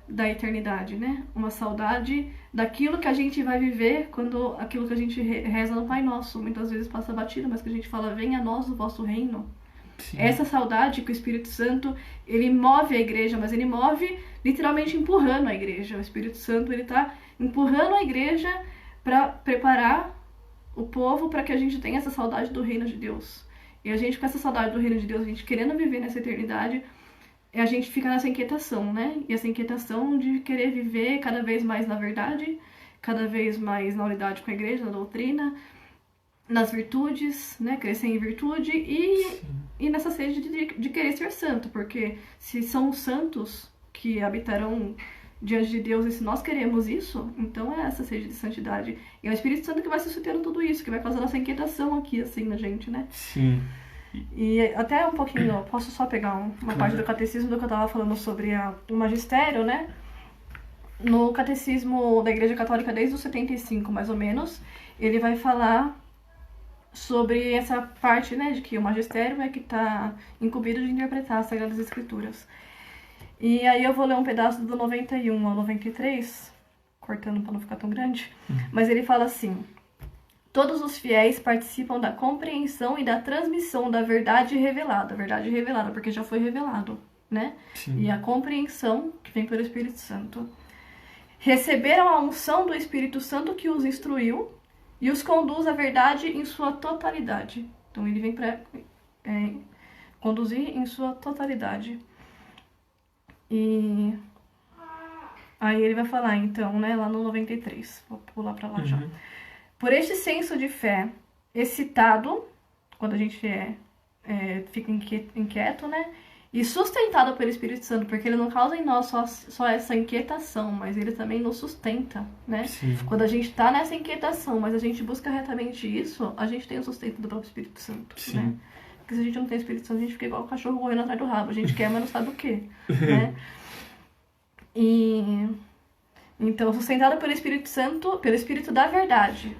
da eternidade, né? Uma saudade daquilo que a gente vai viver quando aquilo que a gente reza no Pai Nosso muitas vezes passa batido, mas que a gente fala, venha a nós o vosso reino. Sim. Essa saudade que o Espírito Santo, ele move a igreja, mas ele move literalmente empurrando a igreja. O Espírito Santo, ele tá empurrando a igreja para preparar o povo para que a gente tenha essa saudade do reino de Deus. E a gente, com essa saudade do reino de Deus, a gente querendo viver nessa eternidade, a gente fica nessa inquietação, né? E essa inquietação de querer viver cada vez mais na verdade, cada vez mais na unidade com a igreja, na doutrina, nas virtudes, né? Crescer em virtude e nessa sede de querer ser santo, porque se são os santos que habitarão diante de Deus e se nós queremos isso, então é essa sede de santidade. E é o Espírito Santo que vai suscitando tudo isso, que vai causando essa inquietação aqui, assim, na gente, né? Sim. E até um pouquinho, posso só pegar uma parte do catecismo do que eu estava falando sobre o magistério, né? No catecismo da Igreja Católica desde os 75, mais ou menos, ele vai falar sobre essa parte, né, de que o magistério é que está incumbido de interpretar as Sagradas Escrituras. E aí eu vou ler um pedaço do 91 ao 93, cortando para não ficar tão grande, mas ele fala assim: todos os fiéis participam da compreensão e da transmissão da verdade revelada, porque já foi revelado, né? Sim. E a compreensão que vem pelo Espírito Santo. Receberam a unção do Espírito Santo que os instruiu e os conduz à verdade em sua totalidade. Então ele vem para conduzir em sua totalidade. E aí ele vai falar, então, né, lá no 93. Vou pular para lá já. Por este senso de fé excitado, quando a gente fica inquieto, né? E sustentado pelo Espírito Santo, porque ele não causa em nós só essa inquietação, mas ele também nos sustenta, né? Sim. Quando a gente está nessa inquietação, mas a gente busca retamente isso, a gente tem o sustento do próprio Espírito Santo, sim, né? Porque se a gente não tem o Espírito Santo, a gente fica igual o cachorro correndo atrás do rabo. A gente quer, mas não sabe o quê, né? E então, sustentado pelo Espírito Santo, pelo Espírito da verdade,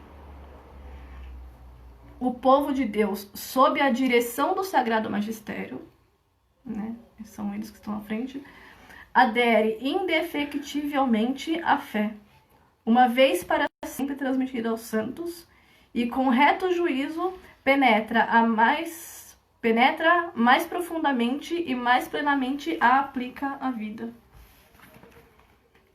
o povo de Deus, sob a direção do Sagrado Magistério, né, são eles que estão à frente, adere indefectivelmente à fé, uma vez para sempre transmitida aos santos, e com reto juízo penetra mais profundamente e mais plenamente a aplica à vida.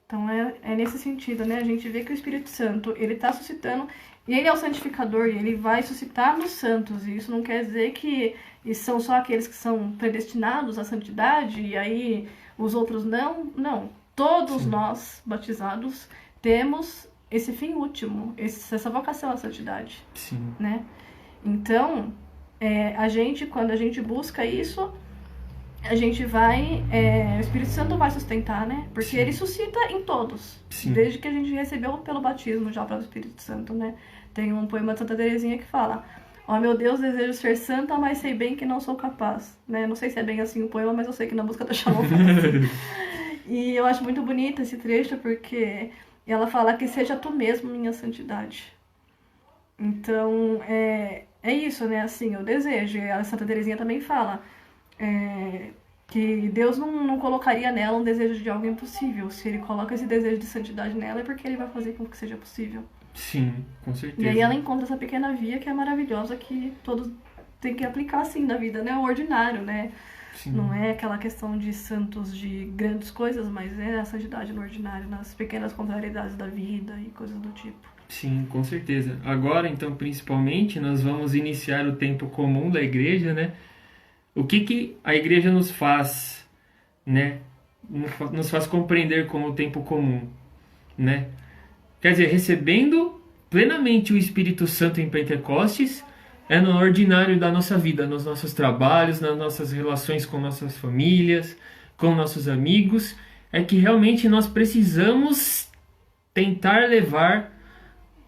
Então é nesse sentido, né? A gente vê que o Espírito Santo, ele está suscitando, e ele é o santificador, e ele vai suscitar nos santos, e isso não quer dizer que são só aqueles que são predestinados à santidade, e aí os outros não. Não, todos Sim. nós, batizados, temos esse fim último, essa vocação à santidade. Sim. Né? Então, quando a gente busca isso, a gente vai, o Espírito Santo vai sustentar, né? Porque Sim. ele suscita em todos, Sim. desde que a gente recebeu pelo batismo já para o Espírito Santo, né? Tem um poema de Santa Teresinha que fala: ó, meu Deus, desejo ser santa, mas sei bem que não sou capaz, né? Não sei se é bem assim o poema, mas eu sei que na música da Shalom fala assim. E eu acho muito bonito esse trecho, porque ela fala que seja tu mesmo minha santidade. Então, é isso, né? Assim, o desejo. E a Santa Teresinha também fala que Deus não colocaria nela um desejo de algo impossível. Se ele coloca esse desejo de santidade nela, é porque ele vai fazer com que seja possível. Sim, com certeza. E aí ela encontra essa pequena via que é maravilhosa, que todos tem que aplicar assim na vida, né? O ordinário, né? Sim. Não é aquela questão de santos de grandes coisas, mas é a santidade no ordinário, nas pequenas contrariedades da vida e coisas do tipo. Sim, com certeza. Agora, então, principalmente, nós vamos iniciar o tempo comum da igreja, né? O que a igreja nos faz, né? Nos faz compreender como o tempo comum, né? Quer dizer, recebendo plenamente o Espírito Santo em Pentecostes, é no ordinário da nossa vida, nos nossos trabalhos, nas nossas relações com nossas famílias, com nossos amigos, é que realmente nós precisamos tentar levar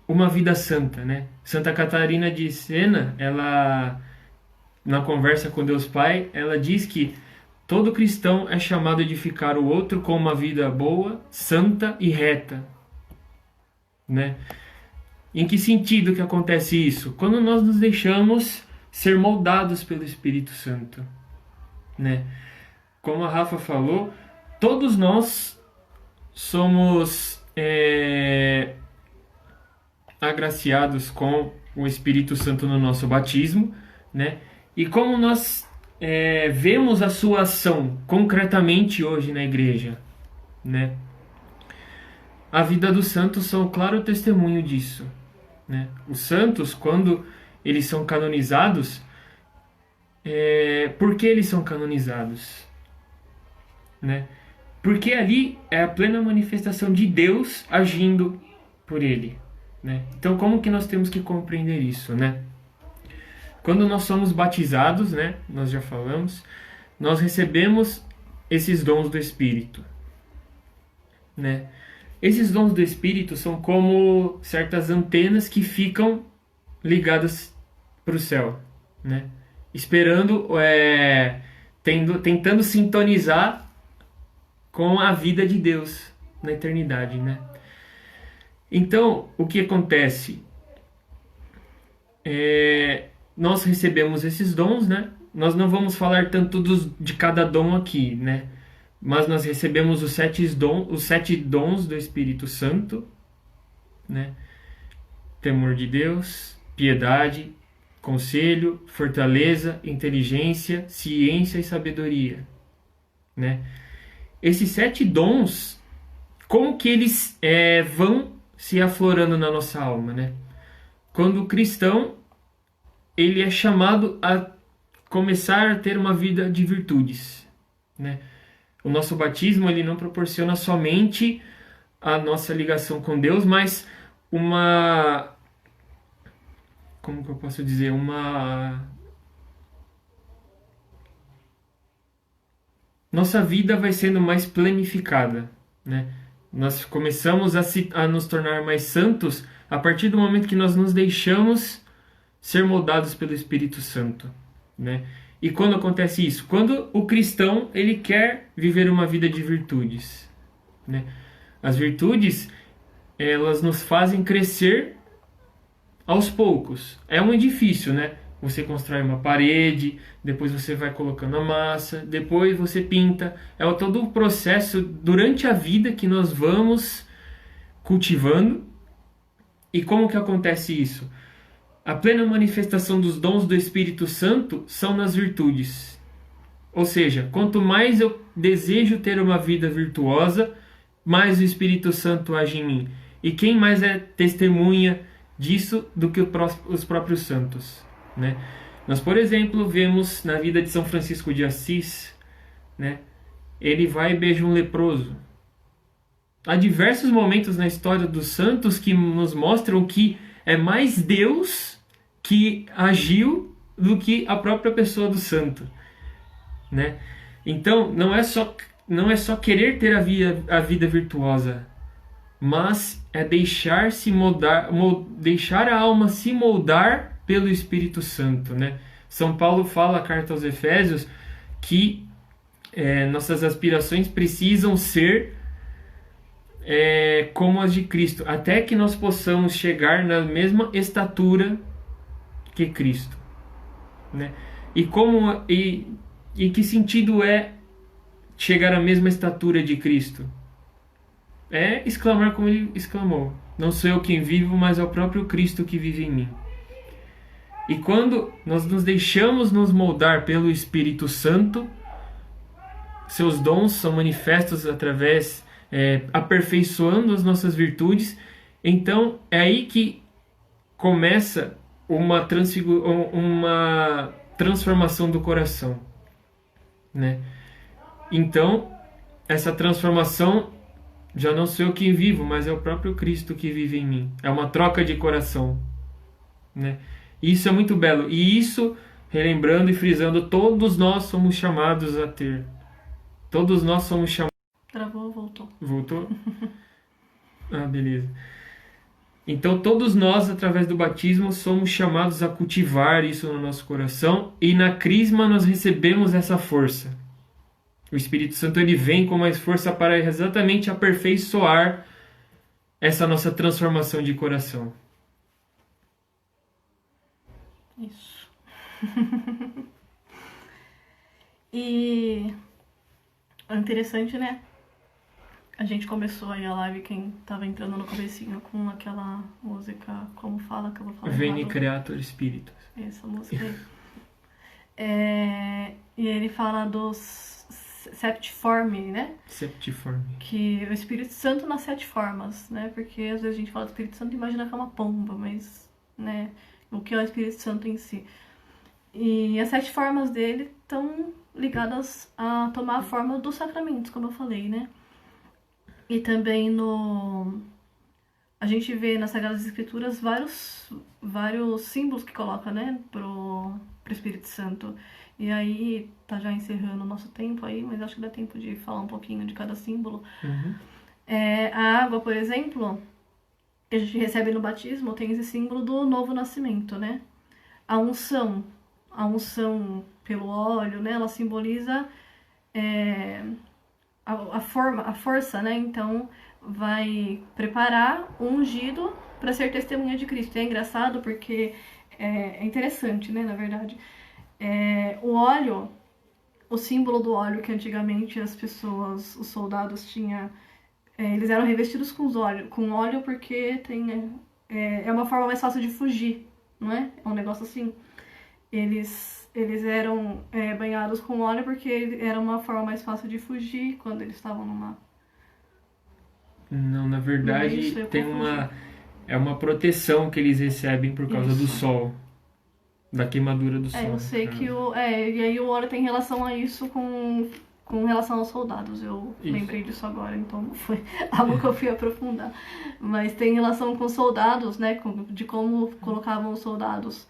uma vida santa, né? Santa Catarina de Siena, ela, na conversa com Deus Pai, ela diz que todo cristão é chamado a edificar o outro com uma vida boa, santa e reta, né? Em que sentido que acontece isso? Quando nós nos deixamos ser moldados pelo Espírito Santo, né? Como a Rafa falou, todos nós somos agraciados com o Espírito Santo no nosso batismo, né? E como nós vemos a sua ação concretamente hoje na igreja, né? A vida dos santos são claro testemunho disso, né? Os santos, quando eles são canonizados, por que eles são canonizados, né? Porque ali é a plena manifestação de Deus agindo por ele, né? Então, como que nós temos que compreender isso, né? Quando nós somos batizados, né? Nós já falamos, nós recebemos esses dons do Espírito, né? Esses dons do Espírito são como certas antenas que ficam ligadas para o céu, né? Esperando, tentando sintonizar com a vida de Deus na eternidade, né? Então, o que acontece? Nós recebemos esses dons, né? Nós não vamos falar tanto de cada dom aqui, né? Mas nós recebemos os 7 dons do Espírito Santo, né? Temor de Deus, piedade, conselho, fortaleza, inteligência, ciência e sabedoria, né? Esses 7 dons, como que eles vão se aflorando na nossa alma, né? Quando o cristão, ele é chamado a começar a ter uma vida de virtudes, né? O nosso batismo, ele não proporciona somente a nossa ligação com Deus, mas como que eu posso dizer? Nossa vida vai sendo mais planificada, né? Nós começamos a nos tornar mais santos a partir do momento que nós nos deixamos ser moldados pelo Espírito Santo, né? E quando acontece isso? Quando o cristão, ele quer viver uma vida de virtudes, né? As virtudes, elas nos fazem crescer aos poucos. É um edifício, né? Você constrói uma parede, depois você vai colocando a massa, depois você pinta. É todo o processo durante a vida que nós vamos cultivando. E como que acontece isso? A plena manifestação dos dons do Espírito Santo são nas virtudes. Ou seja, quanto mais eu desejo ter uma vida virtuosa, mais o Espírito Santo age em mim. E quem mais é testemunha disso do que os próprios santos, né? Nós, por exemplo, vemos na vida de São Francisco de Assis, né? Ele vai e beija um leproso. Há diversos momentos na história dos santos que nos mostram que é mais Deus que agiu do que a própria pessoa do santo, né? Então, não é só querer ter a vida virtuosa, mas é deixar-se moldar, deixar a alma se moldar pelo Espírito Santo, né? São Paulo fala, a carta aos Efésios, que nossas aspirações precisam ser como as de Cristo, até que nós possamos chegar na mesma estatura que Cristo, né? E que sentido é chegar à mesma estatura de Cristo? É exclamar como ele exclamou: não sou eu quem vivo, mas é o próprio Cristo que vive em mim. E quando nós nos deixamos nos moldar pelo Espírito Santo, seus dons são manifestos através, aperfeiçoando as nossas virtudes. Então é aí que começa uma transformação do coração, né? Então essa transformação já não sou eu quem vivo, mas é o próprio Cristo que vive em mim. É uma troca de coração, né? Isso é muito belo. E isso, relembrando e frisando, todos nós somos chamados a ter. Todos nós somos chamados... Travou, voltou. Voltou? Ah, beleza. Então todos nós, através do batismo, somos chamados a cultivar isso no nosso coração. E na crisma nós recebemos essa força. O Espírito Santo ele vem com mais força para exatamente aperfeiçoar essa nossa transformação de coração. Isso. E é interessante, né? A gente começou aí a live, quem tava entrando no comecinho, com aquela música, como fala que eu vou falar? Veni Creator Spiritus. Essa música aí. E ele fala dos septiforme, né? Septiforme. Que o Espírito Santo nas 7 formas, né? Porque às vezes a gente fala do Espírito Santo e imagina que é uma pomba, mas, né? O que é o Espírito Santo em si. E as 7 formas dele estão ligadas a tomar a forma dos sacramentos, como eu falei, né? E também a gente vê nas Sagradas Escrituras vários símbolos que coloca, né? Pro Espírito Santo. E aí, tá já encerrando o nosso tempo aí, mas acho que dá tempo de falar um pouquinho de cada símbolo. Uhum. A água, por exemplo, que a gente recebe no batismo, tem esse símbolo do novo nascimento, né? A unção pelo óleo, né? Ela simboliza a força, né? Então, vai preparar o ungido para ser testemunha de Cristo. E é engraçado porque é interessante, né? Na verdade. O óleo, o símbolo do óleo que antigamente os soldados tinham, eles eram revestidos com óleo porque é uma forma mais fácil de fugir, não é? É um negócio assim. Eles eram banhados com óleo porque era uma forma mais fácil de fugir quando eles estavam numa... Não, na verdade é uma proteção que eles recebem por causa do sol. Da queimadura do sol. Eu sei que e aí o óleo tem relação a isso com relação aos soldados. Eu lembrei disso agora, então não foi algo que eu fui aprofundar. Mas tem relação com os soldados, né? De como colocavam os soldados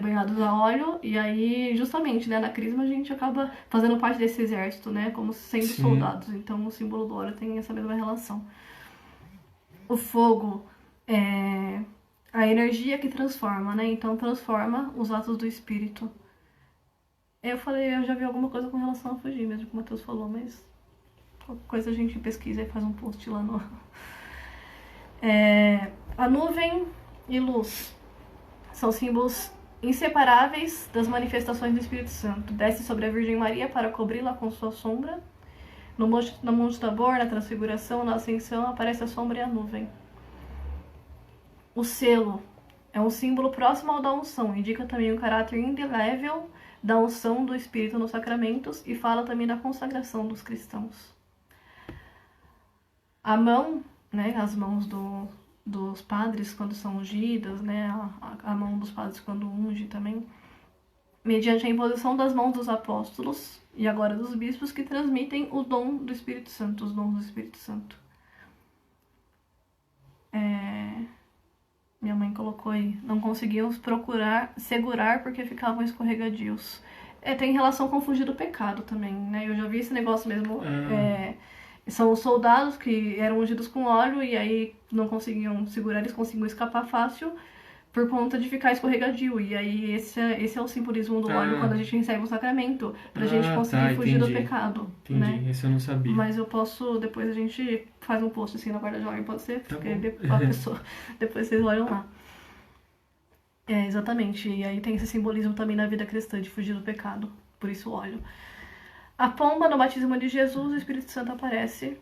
banhados a óleo. E aí, justamente, né? Na crisma a gente acaba fazendo parte desse exército, né? Como sendo soldados. Então o símbolo do óleo tem essa mesma relação. O fogo a energia que transforma, né? Então transforma os atos do Espírito. Eu já vi alguma coisa com relação a fugir, mesmo que o Matheus falou, mas qualquer coisa a gente pesquisa e faz um post lá no... A nuvem e luz são símbolos inseparáveis das manifestações do Espírito Santo. Desce sobre a Virgem Maria para cobri-la com sua sombra. No Monte Tabor, na Transfiguração, na Ascensão, aparece a sombra e a nuvem. O selo é um símbolo próximo ao da unção, indica também o caráter indelével da unção do Espírito nos sacramentos e fala também da consagração dos cristãos. A mão, né, as mãos dos padres quando são ungidas, né, a mão dos padres quando unge também, mediante a imposição das mãos dos apóstolos e agora dos bispos que transmitem o dom do Espírito Santo, os dons do Espírito Santo. Minha mãe colocou aí, não conseguiam segurar porque ficavam escorregadios. Tem relação com fugir do pecado também, né? Eu já vi esse negócio mesmo. São os soldados que eram ungidos com óleo e aí não conseguiam segurar, eles conseguiam escapar fácil por conta de ficar escorregadio. E aí esse é o simbolismo do óleo quando a gente recebe o sacramento, pra gente conseguir fugir do pecado. Entendi, né? Isso eu não sabia. Mas eu posso, depois a gente faz um post assim na guarda-jovem, pode ser? Porque depois vocês olham lá. Exatamente. E aí tem esse simbolismo também na vida cristã de fugir do pecado. Por isso o óleo. A pomba, no batismo de Jesus, o Espírito Santo aparece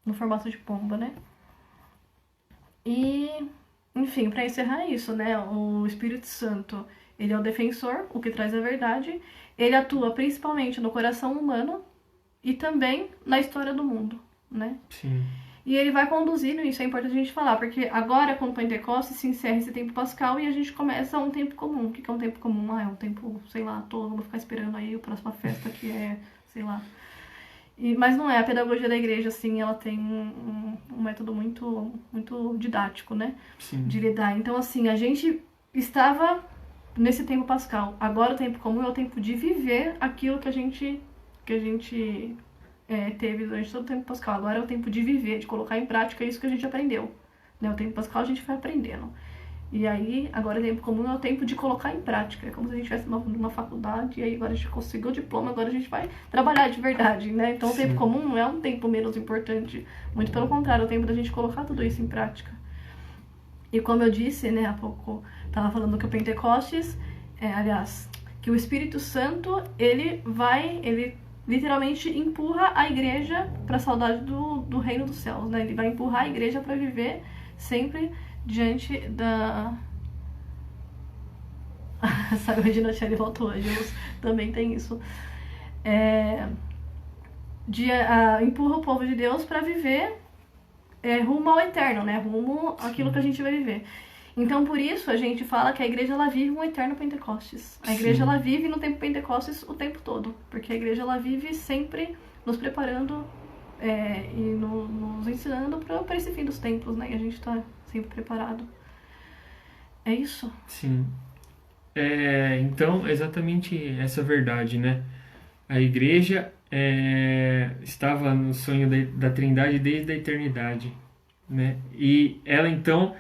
no formato de pomba, né? E, enfim, para encerrar isso, né? O Espírito Santo, Ele é o defensor, o que traz a verdade. Ele atua principalmente no coração humano e também na história do mundo, né? Sim. E ele vai conduzindo, isso é importante a gente falar, porque agora com o Pentecostes se encerra esse tempo pascal e a gente começa um tempo comum. O que é um tempo comum? Ah, é um tempo, sei lá, todo mundo ficar esperando aí a próxima festa que é, sei lá. Mas não é, a pedagogia da igreja, assim, ela tem um método muito, muito didático, né? Sim. De lidar. Então, assim, a gente estava nesse tempo pascal. Agora o tempo comum é o tempo de viver aquilo que a gente teve durante todo o tempo pascal. Agora é o tempo de viver, de colocar em prática isso que a gente aprendeu. Né? O tempo pascal a gente vai aprendendo. E aí, agora o tempo comum é o tempo de colocar em prática. É como se a gente estivesse numa faculdade e aí agora a gente conseguiu o diploma, agora a gente vai trabalhar de verdade, né? Então o tempo comum não é um tempo menos importante. Muito pelo contrário, é o tempo da gente colocar tudo isso em prática. E como eu disse, né, há pouco, estava falando que o Pentecostes, que o Espírito Santo, ele literalmente empurra a igreja para a saudade do reino dos céus, né? Ele vai empurrar a igreja para viver sempre diante da... Sabe, a Regina Shelley voltou hoje, também tem isso. Empurra o povo de Deus para viver rumo ao eterno, né? Rumo àquilo que a gente vai viver. Então, por isso, a gente fala que a igreja, ela vive um eterno Pentecostes. A igreja, ela vive no tempo Pentecostes o tempo todo. Porque a igreja, ela vive sempre nos preparando e nos ensinando para esse fim dos tempos, né? E a gente está sempre preparado. É isso? Sim. Então, exatamente essa verdade, né? A igreja estava no sonho da Trindade desde a eternidade, né? E ela, então,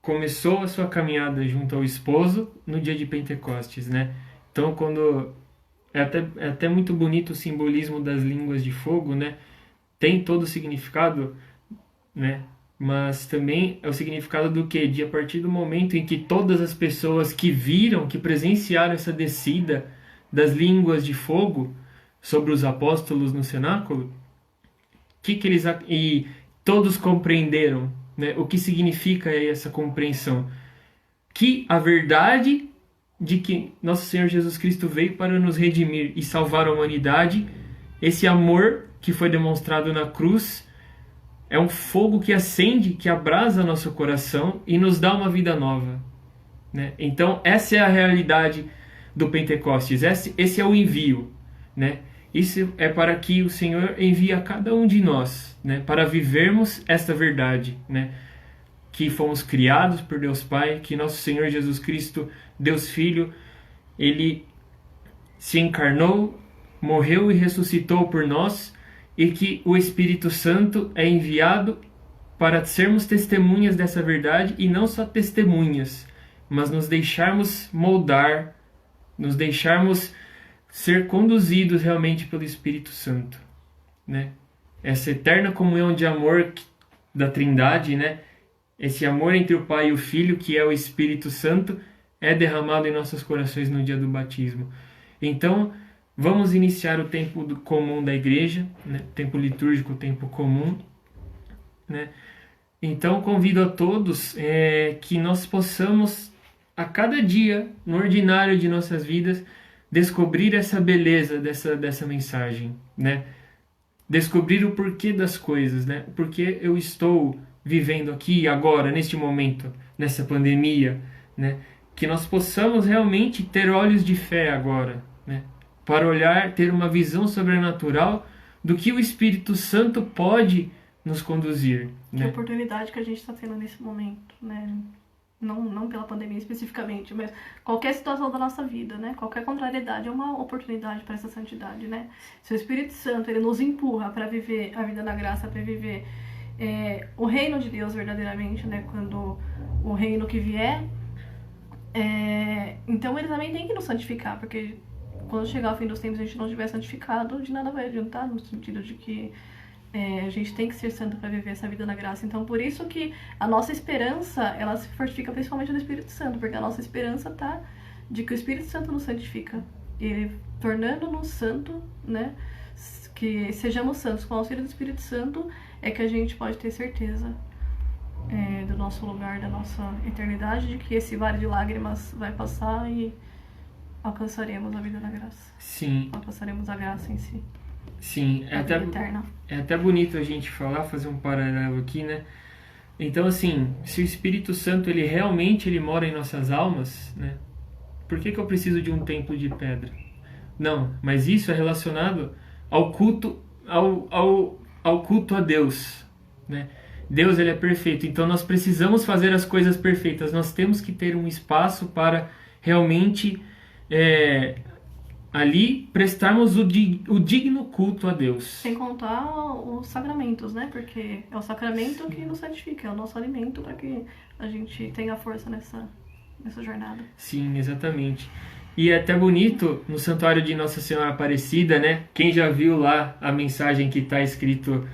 começou a sua caminhada junto ao esposo no dia de Pentecostes, né? Então, é até muito bonito o simbolismo das línguas de fogo, né? Tem todo o significado, né? Mas também é o significado do quê? De a partir do momento em que todas as pessoas que viram, que presenciaram essa descida das línguas de fogo sobre os apóstolos no cenáculo, e todos compreenderam, né, o que significa essa compreensão? Que a verdade de que nosso Senhor Jesus Cristo veio para nos redimir e salvar a humanidade, esse amor que foi demonstrado na cruz, é um fogo que acende, que abrasa nosso coração e nos dá uma vida nova, né? Então, essa é a realidade do Pentecostes, esse é o envio, né? Isso é para que o Senhor envie a cada um de nós, né? Para vivermos esta verdade, né? Que fomos criados por Deus Pai, que nosso Senhor Jesus Cristo, Deus Filho, Ele se encarnou, morreu e ressuscitou por nós, e que o Espírito Santo é enviado para sermos testemunhas dessa verdade, e não só testemunhas, mas nos deixarmos moldar, nos deixarmos ser conduzidos realmente pelo Espírito Santo, né? Essa eterna comunhão de amor da Trindade, né? Esse amor entre o Pai e o Filho, que é o Espírito Santo, é derramado em nossos corações no dia do batismo. Então, vamos iniciar o tempo comum da igreja, né? Tempo litúrgico, tempo comum, né? Então, convido a todos que nós possamos, a cada dia, no ordinário de nossas vidas, descobrir essa beleza dessa mensagem, né? Descobrir o porquê das coisas, né? Porque eu estou vivendo aqui, agora, neste momento, nessa pandemia, né? Que nós possamos realmente ter olhos de fé agora, né? Para olhar, ter uma visão sobrenatural do que o Espírito Santo pode nos conduzir, Que né? oportunidade que a gente está tendo nesse momento, né? Não pela pandemia especificamente, mas qualquer situação da nossa vida, né? Qualquer contrariedade é uma oportunidade para essa santidade, né? Se o Espírito Santo, ele nos empurra para viver a vida da graça, para viver o reino de Deus verdadeiramente, né? Quando o reino que vier, então ele também tem que nos santificar, porque quando chegar ao fim dos tempos e a gente não estiver santificado, de nada vai adiantar, no sentido de que a gente tem que ser santo para viver essa vida na graça. Então, por isso que a nossa esperança, ela se fortifica principalmente no Espírito Santo, porque a nossa esperança tá de que o Espírito Santo nos santifica, e tornando-nos santo, né, que sejamos santos com o auxílio do Espírito Santo, é que a gente pode ter certeza do nosso lugar, da nossa eternidade, de que esse vale de lágrimas vai passar e alcançaremos a vida da graça. Sim, Alcançaremos a graça em si, sim. a vida eterna. É até bonito a gente falar, fazer um paralelo aqui, né? Então, assim, se o Espírito Santo, ele realmente ele mora em nossas almas, né? Por que eu preciso de um templo de pedra? Não, mas isso é relacionado ao culto, ao culto a Deus, né? Deus, ele é perfeito, então nós precisamos fazer as coisas perfeitas. Nós temos que ter um espaço para realmente ali prestarmos o digno culto a Deus. Sem contar os sacramentos, né? Porque é o sacramento que nos santifica, é o nosso alimento para que a gente tenha força nessa jornada. Sim, exatamente. E é até bonito no Santuário de Nossa Senhora Aparecida, né? Quem já viu lá a mensagem que está escrito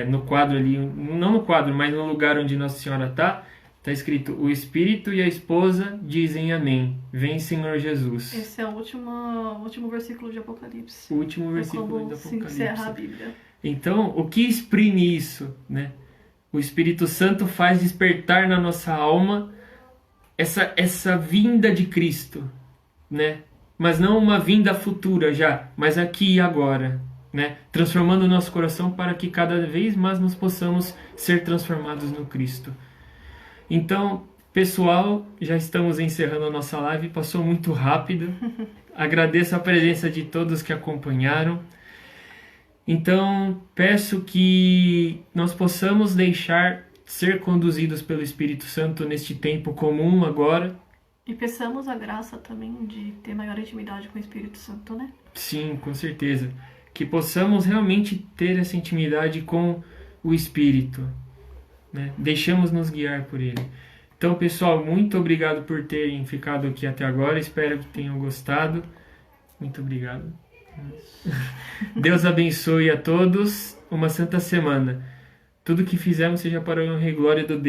no quadro ali, não no quadro, mas no lugar onde Nossa Senhora está escrito: o Espírito e a esposa dizem amém. Vem, Senhor Jesus. Esse é o último versículo de Apocalipse. O último versículo como do se Apocalipse. encerra a Bíblia. Então, o que exprime isso, né? O Espírito Santo faz despertar na nossa alma essa vinda de Cristo, né? Mas não uma vinda futura já, mas aqui e agora, né? Transformando o nosso coração para que cada vez mais nós possamos ser transformados no Cristo. Então, pessoal, já estamos encerrando a nossa live, passou muito rápido. Agradeço a presença de todos que acompanharam. Então, peço que nós possamos deixar ser conduzidos pelo Espírito Santo neste tempo comum agora. E peçamos a graça também de ter maior intimidade com o Espírito Santo, né? Sim, com certeza. Que possamos realmente ter essa intimidade com o Espírito, né? Deixamos nos guiar por Ele. Então, pessoal, muito obrigado por terem ficado aqui até agora. Espero que tenham gostado. Muito obrigado. Deus abençoe a todos. Uma santa semana. Tudo que fizermos seja para a honra e glória do Deus.